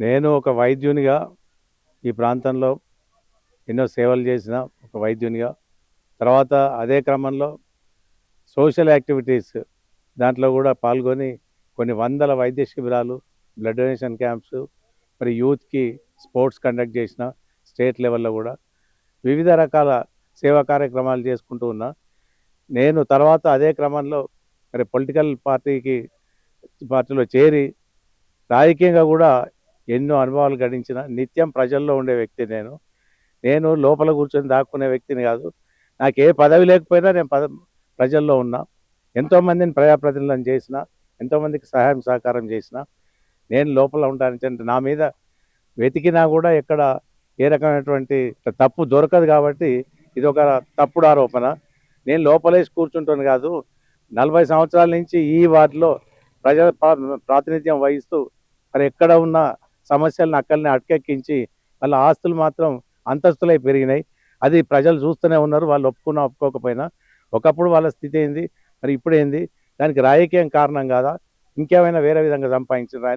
నేను ఒక వైద్యునిగా ఈ ప్రాంతంలో ఎన్నో సేవలు చేసిన ఒక వైద్యునిగా, తర్వాత అదే క్రమంలో సోషల్ యాక్టివిటీస్ దాంట్లో కూడా పాల్గొని కొన్ని వందల వైద్య శిబిరాలు, బ్లడ్ డొనేషన్ క్యాంప్స్, మరి యూత్‌కి స్పోర్ట్స్ కండక్ట్ చేసిన స్టేట్ లెవెల్‌లో కూడా వివిధ రకాల సేవా కార్యక్రమాలు చేసుకుంటూ ఉన్నా. నేను తర్వాత అదే క్రమంలో మరి పొలిటికల్ పార్టీలో చేరి రాజకీయంగా కూడా ఎన్నో అనుభవాలు గడించిన నిత్యం ప్రజల్లో ఉండే వ్యక్తి నేను. నేను లోపల కూర్చొని దాక్కునే వ్యక్తిని కాదు. నాకే పదవి లేకపోయినా నేను ప్రజల్లో ఉన్నా. ఎంతోమందిని ప్రజాప్రతినిధులను చేసిన, ఎంతోమందికి సహాయం సహకారం చేసిన. నేను లోపల ఉండడానికి అంటే నా మీద వెతికినా కూడా ఎక్కడ ఏ రకమైనటువంటి తప్పు దొరకదు కాబట్టి ఇదొక తప్పుడు ఆరోపణ. నేను లోపలేసి కూర్చుంటాను కాదు. 40 సంవత్సరాల నుంచి ఈ వార్డులో ప్రజా ప్రాతినిధ్యం వహిస్తూ మరి ఎక్కడ ఉన్న సమస్యలను అక్కడనే అటకెక్కించి వాళ్ళ ఆస్తులు మాత్రం అంతస్తులై పెరిగినాయి. అది ప్రజలు చూస్తూనే ఉన్నారు. వాళ్ళు ఒప్పుకున్నా ఒప్పుకోకపోయినా. ఒకప్పుడు వాళ్ళ స్థితి ఏంది, మరి ఇప్పుడేంది, దానికి రాజకీయం కారణం కాదా, ఇంకేమైనా వేరే విధంగా సంపాదించారా